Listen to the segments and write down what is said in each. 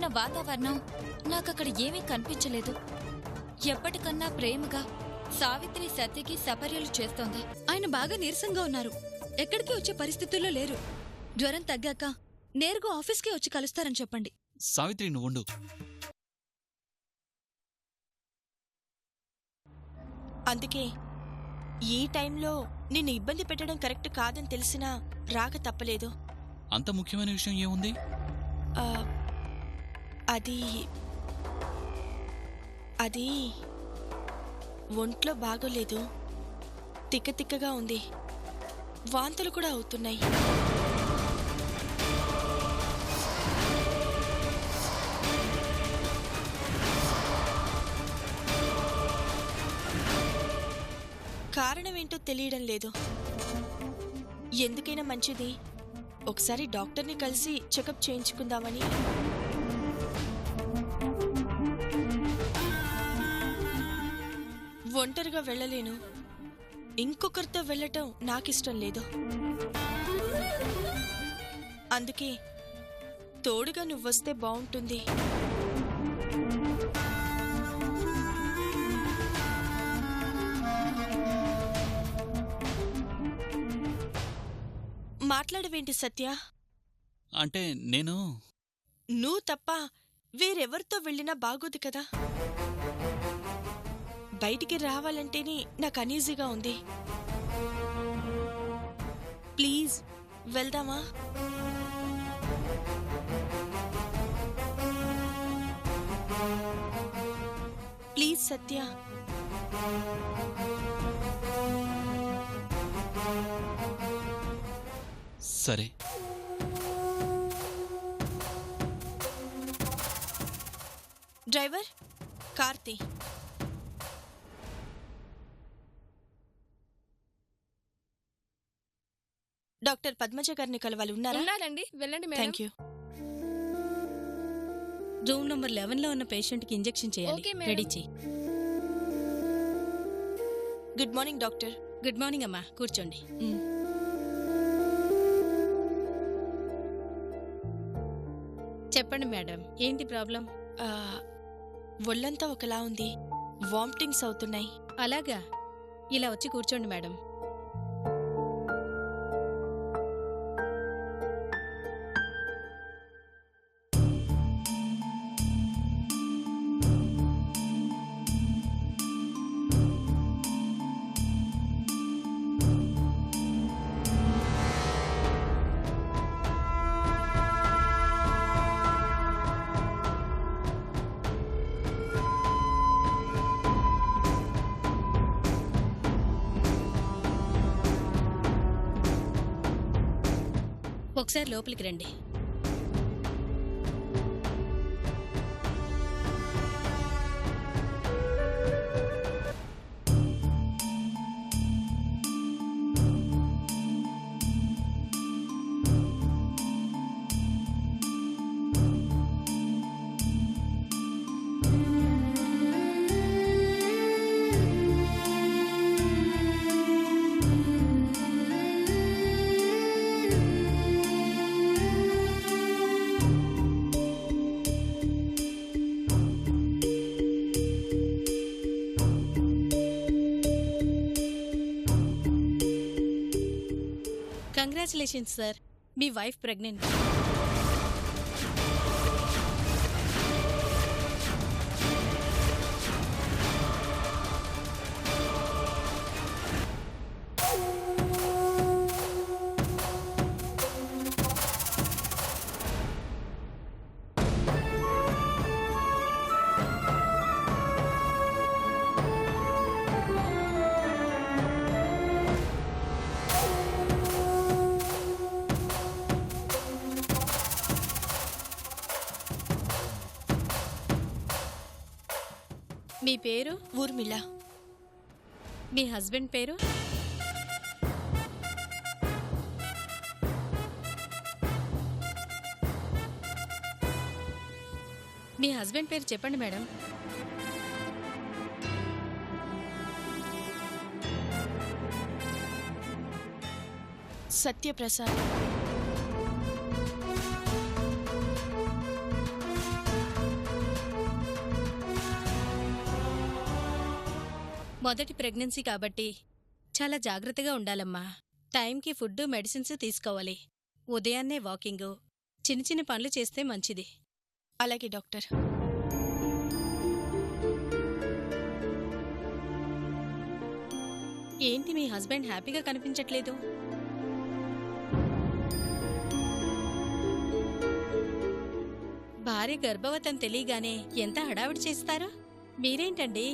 చూసిన వాతావరణం నాకక్కడ ఏమీ కనిపించలేదు. ఎప్పటికన్నా ప్రేమగా సావిత్రి సత్యకి సపర్యలు చేస్తోంది. ఆయన బాగా నీరసంగా ఉన్నారు. ఎక్కడికి వచ్చే పరిస్థితుల్లో లేరు. జ్వరం తగ్గాక నేరుగా ఆఫీస్కి వచ్చి కలుస్తారని చెప్పండి. సావిత్రి, నువ్వు ఉండు. అందుకే ఈ టైంలో నిన్ను ఇబ్బంది పెట్టడం కరెక్ట్ కాదని తెలిసినా రాక తప్పలేదు. అంత ముఖ్యమైన విషయం ఏముంది? అది ఒంట్లో బాగోలేదు. తిక్కగా ఉంది. వాంతులు కూడా అవుతున్నాయి. కారణమేంటో తెలియడం లేదు. ఎందుకైనా మంచిది ఒకసారి డాక్టర్ని కలిసి చెకప్ చేయించుకుందామని. ఒంటరిగా వెళ్ళలేను. ఇంకొకరితో వెళ్ళటం నాకిష్టం లేదు. అందుకే తోడుగా నువ్వొస్తే బావుంటుంది. మాట్లాడవేంటి సత్య? అంటే నువ్వు తప్ప వేరెవరితో వెళ్ళినా బాగోదు కదా. బయటికి రావాలంటేనే నాకు అనీజీగా ఉంది. ప్లీజ్ వెళ్దామా? ప్లీజ్ సత్య. సరే. డ్రైవర్, కార్తీ. డాక్టర్ పద్మజ గారిని కలవాలి. ఉన్నారా? ఉన్నారండి, వెళ్ళండి madam. Thank you. Room number 11లో ఉన్న పేషెంట్కి ఇంజెక్షన్ చేయాలి. రెడీ చేయి. Good morning doctor. Good morning అమ్మా, కూర్చోండి. చెప్పండి మేడం, ఏంటి ప్రాబ్లం? ఒళ్ళంతా ఒకలా ఉంది. వామిటింగ్స్ అవుతున్నాయి. అలాగా, ఇలా వచ్చి కూర్చోండి మేడం. ఒకసారి లోపలికి రండి. కంగ్రాచులేషన్స్ సార్, మీ వైఫ్ ప్రెగ్నెంట్. మీ పేరు? ఊర్మిళ. మీ హస్బెండ్ పేరు? మీ హస్బెండ్ పేరు చెప్పండి మేడం. సత్యప్రసాద్. మొదటి ప్రెగ్నెన్సీ కాబట్టి చాలా జాగ్రత్తగా ఉండాలమ్మా. టైంకి ఫుడ్, మెడిసిన్స్ తీసుకోవాలి. ఉదయాన్నే వాకింగు, చిన్న చిన్న పనులు చేస్తే మంచిది. అలాగే డాక్టర్. ఏంటి మీ హస్బెండ్ హ్యాపీగా కనిపించట్లేదు? భార్య గర్భవతం తెలియగానే ఎంత హడావిడి చేస్తారో. మీరేంటండి?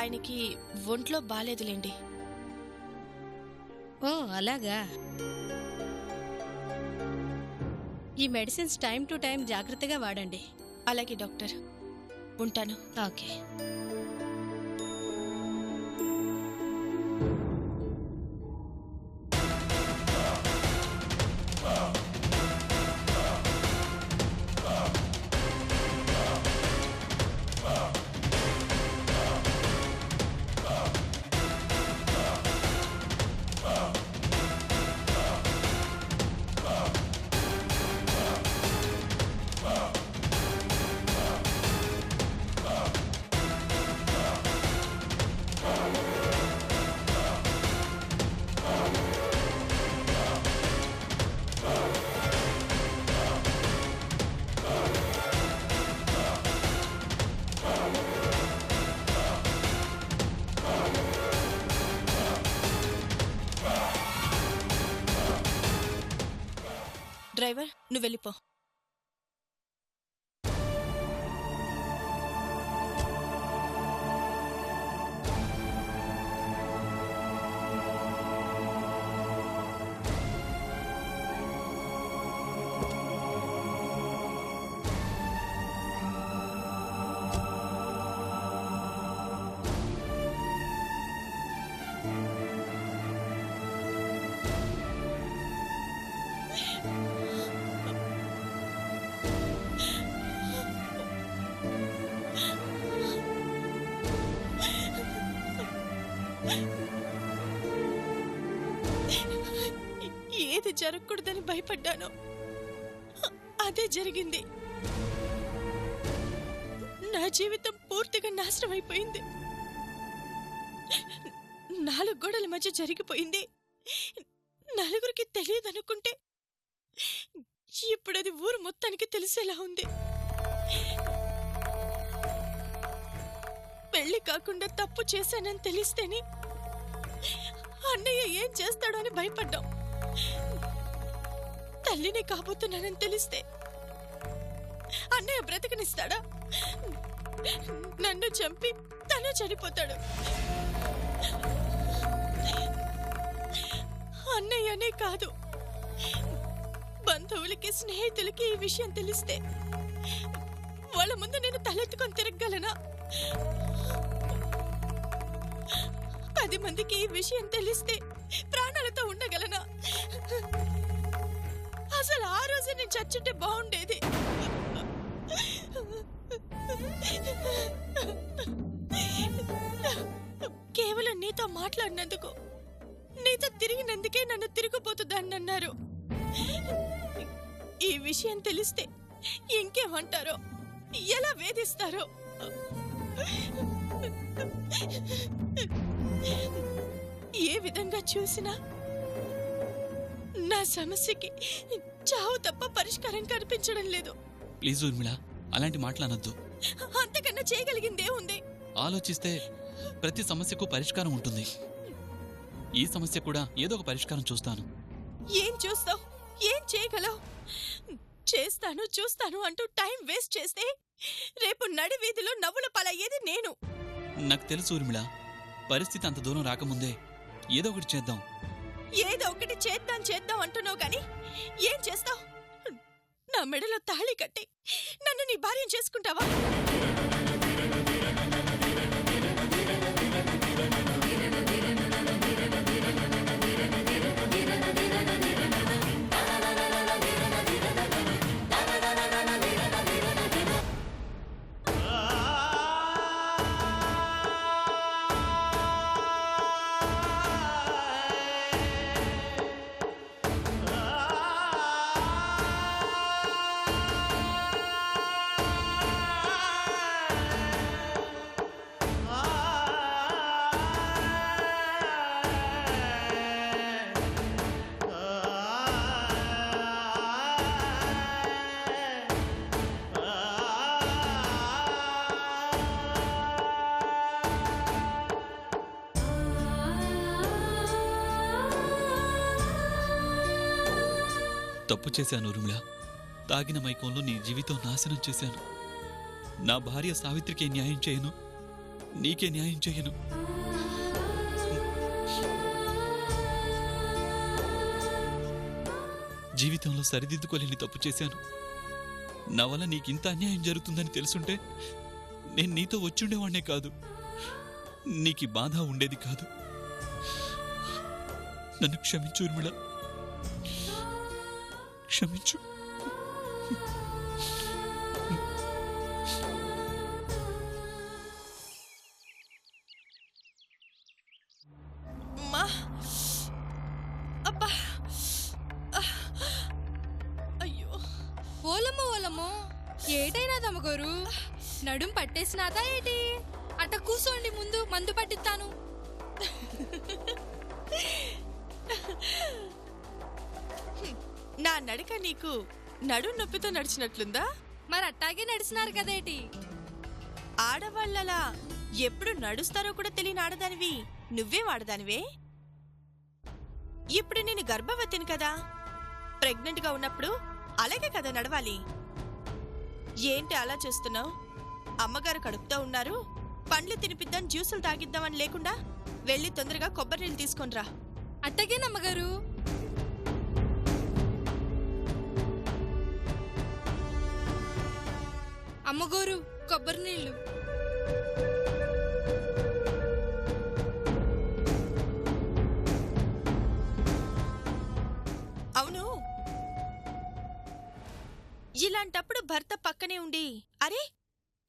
ఆయనకి ఒంట్లో బాలేదులేండి. ఓ అలాగా. ఈ మెడిసిన్స్ టైం టు టైం జాగ్రత్తగా వాడండి. అలాగే డాక్టర్, ఉంటాను. ఓకే. డ్రైవర్, నువ్వు వెళ్ళిపో. ఏది జరగకూడదని భయపడ్డానో అదే జరిగింది. నా జీవితం పూర్తిగా నాశనం అయిపోయింది. 4 గోడల మధ్య జరిగిపోయింది. నలుగురికి తెలియదనుకుంటే ఇప్పుడది ఊరు మొత్తానికి తెలిసేలా ఉంది. పెళ్లి కాకుండా తప్పు చేశానని తెలిస్తేనే అన్నయ్య ఏం చేస్తాడో అని భయపడ్డాం. తల్లిని కాబోతున్నానని తెలిస్తే అన్నయ్య బ్రతకనిస్తాడా? నన్ను చంపి తను చనిపోతాడు. అన్నయ్యనే కాదు, బంధువులకి, స్నేహితులకి ఈ విషయం తెలిస్తే వాళ్ళ ముందు నేను తలెత్తుకొని తిరగలనా? 10 మందికి ఈ విషయం తెలిస్తే ప్రాణాలతో ఉండగలనా? అసలు ఆ రోజు నేను చచ్చుంటే బాగుండేది. కేవలం నీతో మాట్లాడినందుకు, నీతో తిరిగినందుకే నన్ను తిరిగిపోతుందని అన్నారు. ఈ విషయం తెలిస్తే ఇంకేమంటారో, ఎలా వేధిస్తారో. ఏ విధంగా చూసినా నా సమస్యకి చావు తప్ప పరిష్కారం కనిపించడం లేదు. ప్లీజ్ ఊర్మిళ, అలాంటి మాటలనొద్దు. అంతకన్నా చేయగలిగిందే ఉంది. ఆలోచిస్తే ప్రతి సమస్యకు పరిష్కారం ఉంటుంది. ఈ సమస్య కూడా ఏదో ఒక పరిష్కారం చూస్తాను. ఏం చూస్తావు? ఏం చేయగలవు? చేస్తాను చూస్తాను అంటూ టైం వేస్ట్ చేస్తే రేపు నడి వీధిలో నవ్వుల పాలయ్యేది నేను. నాకు తెలుసు ఊర్మిళ, పరిస్థితి అంత దూరం రాకముందే ఏదో ఒకటి చేద్దాం. ఏదో ఒకటి చేద్దాం అంటున్నావు కానీ ఏం చేస్తావు? నా మెడలో తాళి కట్టి నన్ను నీ భార్యం చేసుకుంటావా? తప్పు చేశాను ఊర్మిళ. తాగిన మైకంలో నీ జీవితం నాశనం చేశాను. నా భార్య సావిత్రికి న్యాయం చేయను, నీకే న్యాయం చేయను. జీవితంలో సరిదిద్దుకోలేని తప్పు చేశాను. నా వల్ల నీకింత అన్యాయం జరుగుతుందని తెలుసుంటే నేను నీతో వచ్చుండేవాణ్ణే కాదు, నీకు బాధ ఉండేది కాదు. నన్ను క్షమించు ఊర్మిళ, క్షమించు. అమ్మా! అబ్బా! అయ్యో! ఓలమ్మో ఓలమ్మో, ఏటైనాది అమ్మగారు? నడుం పట్టేసినాదా ఏటి? అట్ట కూసోండి, ముందు మందు పట్టిస్తాను. నా నడక నీకు నడుం నొప్పితో నడిచినట్లుందా? మరి అట్టాగే నడిచినారు కదేటి? ఆడవాళ్ళలా ఎప్పుడు నడుస్తారో కూడా తెలియని ఆడదానివి నువ్వే వాడదానివే. ఇప్పుడు నేను గర్భవతిని కదా, ప్రెగ్నెంట్ గా ఉన్నప్పుడు అలాగే కదా నడవాలి. ఏంటి అలా చూస్తున్నావు? అమ్మగారు కడుపుతో ఉన్నారు, పండ్లు తినిపిద్దాం, జ్యూసులు తాగిద్దామని లేకుండా వెళ్ళి తొందరగా కొబ్బరి నీళ్ళు తీసుకొనిరా. అట్టగేనమ్మగారు. అమ్మగారు, కొబ్బరి నీళ్ళు. అవును, ఇలాంటప్పుడు భర్త పక్కనే ఉండి అరే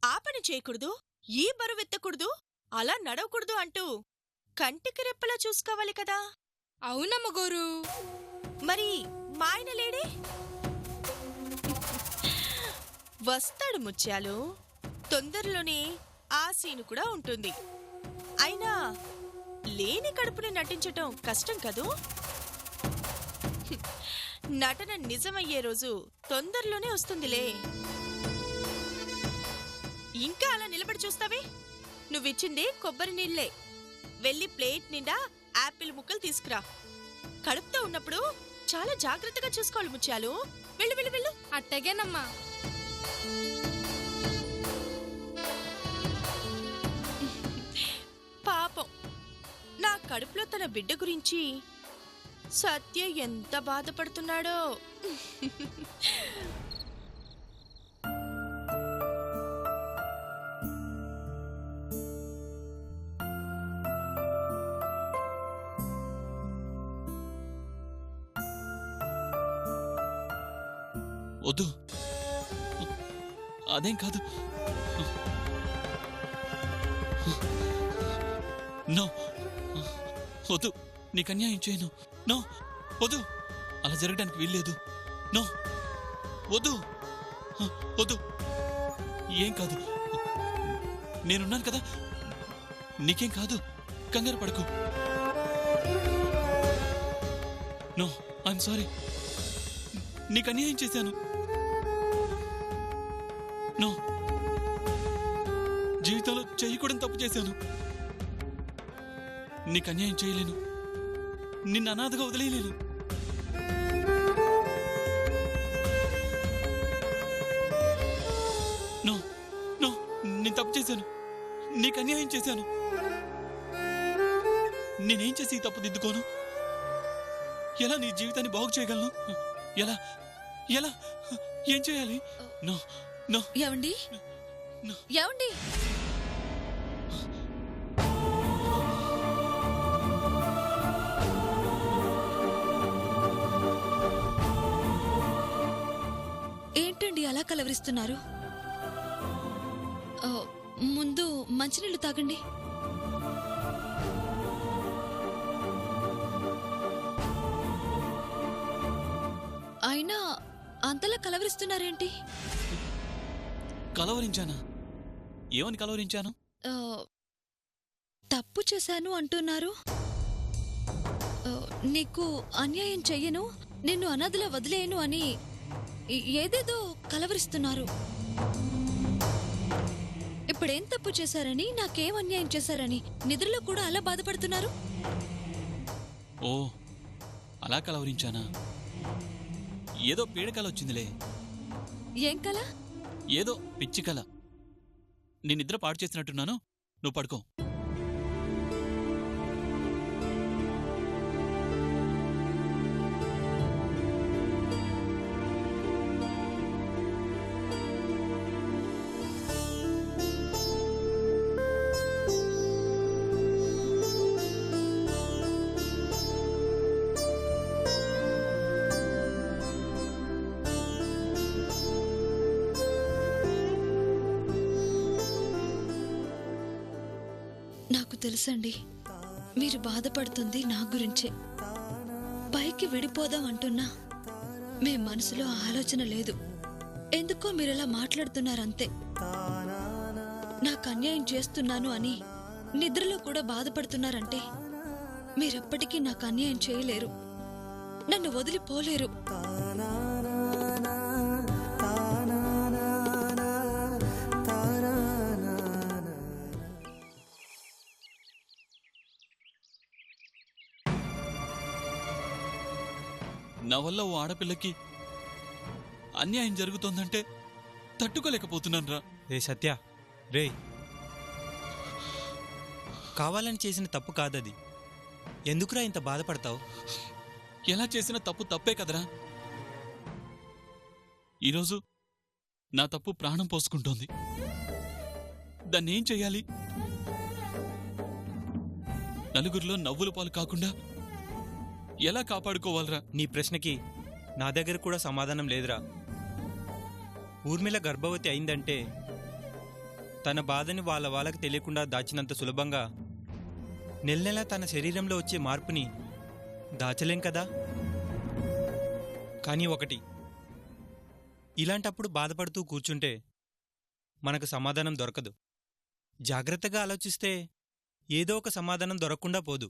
ఆ పని చేయకూడదు, ఈ బరువెత్తకూడదు, అలా నడవకూడదు అంటూ కంటికి రెప్పలా చూసుకోవాలి కదా. అవునమ్మగారు. మరి మా ఆయన లేడే? వస్తాడు ముత్యాలు, తొందరలోనే ఆ సీను కూడా ఉంటుంది. అయినా లేని కడుపుని నటించటం కష్టం కదూ. నటన నిజమయ్యే రోజు తొందరలోనే వస్తుందిలే. ఇంకా అలా నిలబడి చూస్తావే? నువ్విచ్చింది కొబ్బరి నీళ్లే. వెళ్ళి ప్లేట్ నిండా యాపిల్ ముక్కలు తీసుకురా. కడుపుతో ఉన్నప్పుడు చాలా జాగ్రత్తగా చూసుకోవాలి ముత్యాలు. వెళ్ళు వెళ్ళు వెళ్ళు. అట్టగేనమ్మా. పాపం, నా కడుపులో తన బిడ్డ గురించి సత్య ఎంత బాధపడుతున్నాడో. వద్దు, అదేం కాదు. నో, వద్దు, నీకు అన్యాయం చేయను. నో, వద్దు, అలా జరగడానికి వీల్లేదు. నో, వద్దు, వద్దు, ఏం కాదు, నేనున్నాను కదా, నీకేం కాదు, కంగారు పడకు. నో, ఐఎమ్ సారీ, నీకు అన్యాయం చేశాను. నో, జీవితంలో చేయకూడని తప్పు చేశాను. నీకు అన్యాయం చేయలేను, నిన్ను అనాథగా వదిలేయలేను. నో, నో, నేను తప్పు చేశాను, నీకు అన్యాయం చేశాను. నేనేం చేసి ఈ తప్పు దిద్దుకోను? ఎలా నీ జీవితాన్ని బాగు చేయగలను? ఎలా ఎలా ఏం చేయాలి? No, no. ఏమండి? ఏమండి? ఏంటండి అలా కలవరిస్తున్నారు? ముందు మంచినీళ్ళు తాగండి. అయినా అంతలా కలవరిస్తున్నారేంటి? కలవరించానా? ఏమని కలవరించాను? తప్పు చేశాను అంటున్నారు. నీకు అన్యాయం చెయ్యను, నిన్ను అనాథలా వదిలేయను అని ఏదేదో కలవరిస్తున్నారు. ఇప్పుడేం తప్పు చేశారని, నాకేం అన్యాయం చేశారని నిద్రలో కూడా అలా బాధపడుతున్నారు. ఓ, అలా కలవరించానా? ఏదో పీడకల వచ్చిందిలే. ఏం కల? ఏదో పిచ్చి కల. నేను నిద్ర పాడు చేసినట్టున్నాను, నువ్వు పడుకో. నాకు తెలుసండి, మీరు బాధపడుతుంది నా గురించే. పైకి విడిపోదాం అంటున్నా మీ మనసులో ఆలోచన లేదు. ఎందుకో మీరలా మాట్లాడుతున్నారంతే. నాకు అన్యాయం చేస్తున్నాను అని నిద్రలో కూడా బాధపడుతున్నారంటే మీరెప్పటికీ నాకు అన్యాయం చేయలేరు, నన్ను వదిలిపోలేరు. నా వల్ల ఓ ఆడపిల్లకి అన్యాయం జరుగుతోందంటే తట్టుకోలేకపోతున్నాను రా. రే సత్య, రే, కావాలని చేసిన తప్పు కాదది. ఎందుకురా ఇంత బాధపడతావు? ఎలా చేసిన తప్పు తప్పే కదరా. ఈరోజు నా తప్పు ప్రాణం పోసుకుంటోంది. దాన్నేం చెయ్యాలి? నలుగురిలో నవ్వుల పాలు కాకుండా ఎలా కాపాడుకోవాలరా? నీ ప్రశ్నకి నా దగ్గర కూడా సమాధానం లేదురా. ఊర్మిళ గర్భవతి అయిందంటే తన బాధని వాళ్ళకి తెలియకుండా దాచినంత సులభంగా నెల నెల తన శరీరంలో వచ్చే మార్పుని దాచలేం కదా. కానీ ఒకటి, ఇలాంటప్పుడు బాధపడుతూ కూర్చుంటే మనకు సమాధానం దొరకదు. జాగ్రత్తగా ఆలోచిస్తే ఏదో ఒక సమాధానం దొరకకుండా పోదు.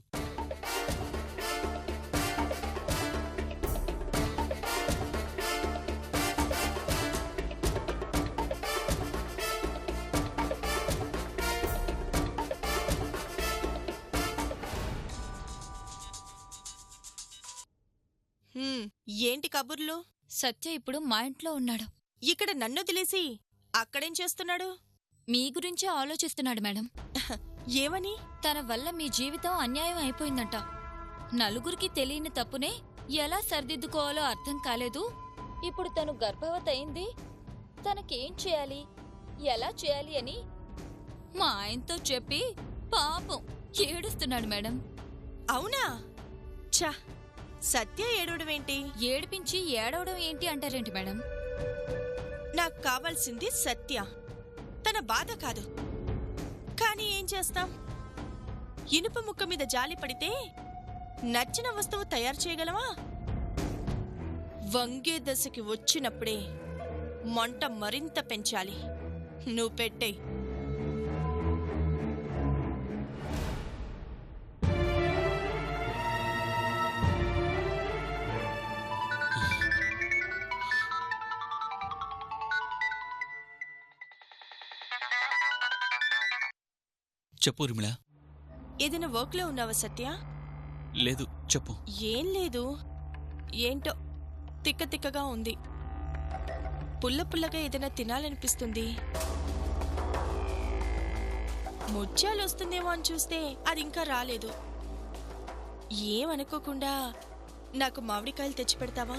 ఏంటి కబుర్లు? సత్య ఇప్పుడు మా ఇంట్లో ఉన్నాడు. ఇక్కడ నన్ను వదిలేసి అక్కడేం చేస్తున్నాడు? మీ గురించే ఆలోచిస్తున్నాడు మేడం. ఏమని? తన వల్ల మీ జీవితం అన్యాయం అయిపోయిందంట. నలుగురికి తెలియని తప్పునే ఎలా సరిదిద్దుకోవాలో అర్థం కాలేదు. ఇప్పుడు తను గర్భవతి అయింది, తనకేం చేయాలి, ఎలా చేయాలి అని మా ఆయనతో చెప్పి పాపం ఏడుస్తున్నాడు మేడం. అవునా? ఛా, సత్య ఏడవడమేంటి? ఏడిపించి ఏడవడం ఏంటి అంటారేంటి మేడం? నాకు కావాల్సింది సత్య, తన బాధ కాదు. కానీ ఏం చేస్తాం? ఇనుప ముక్క మీద జాలి పడితే నచ్చిన వస్తువు తయారు చేయగలవా? వంగే దశకి వచ్చినప్పుడే మంట మరింత పెంచాలి. నువ్వు పెట్టేయ్. చెప్పు ఊర్మిళ. ఏదైనా వర్క్లో ఉన్నావా సత్య? లేదు, చెప్పు. ఏం లేదు, ఏంటో తిక్క తిక్కగా ఉంది. పుల్ల పుల్లగా ఏదైనా తినాలనిపిస్తుంది. ముత్యాలు వస్తుందేమో అని చూస్తే అది ఇంకా రాలేదు. ఏమనుకోకుండా నాకు మామిడికాయలు తెచ్చిపెడతావా?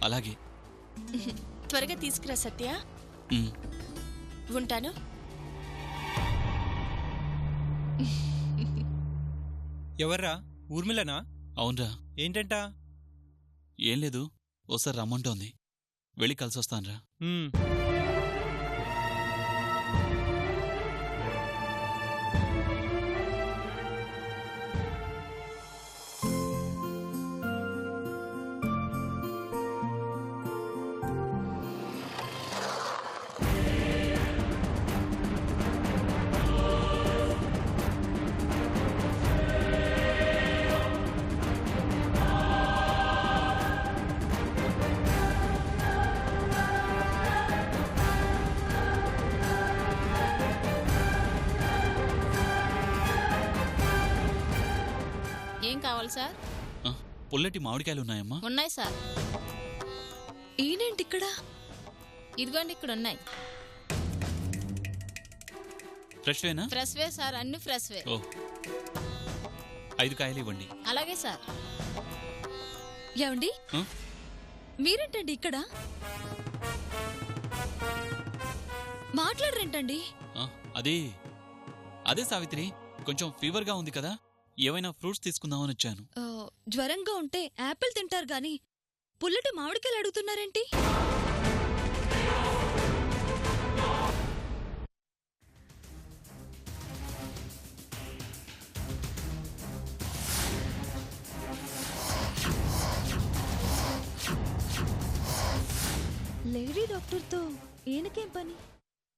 అలాగే. త్వరగా తీసుకురా సత్య. ఉంటాను. ఎవర్రా? ఊర్మిళనా? అవునరా. ఏంటంట? ఏం లేదు, ఓసారి రమ్మంటోంది. వెళ్ళి కలిసొస్తానురా. ఏం కావాలి సార్? పుల్లటి మామిడికాయలు ఉన్నాయమ్మా? ఉన్నాయి సార్. ఈయనేంటి ఇక్కడ? ఇదిగోండి ఇక్కడ ఉన్నాయి. ఫ్రెష్వేనా? ఫ్రెష్వే సార్, అన్ని ఫ్రెష్వే. ఓ 5 కాయలు ఇవ్వండి. అలాగే సార్. ఏమండి, ఆ? మీరేంటండి ఇక్కడ? మాట్లాడరేంటండి? ఆ, అదే సావిత్రి, కొంచెం ఫీవర్గా ఉంది కదా, ఏవైనా ఫ్రూట్స్ తీసుకుందామని వచ్చాను. జ్వరంగా ఉంటే యాపిల్ తింటారు గాని పుల్లటి మామిడికాయలు అడుగుతున్నారేంటి? లేడీ డాక్టర్తో ఈయనకేం పని?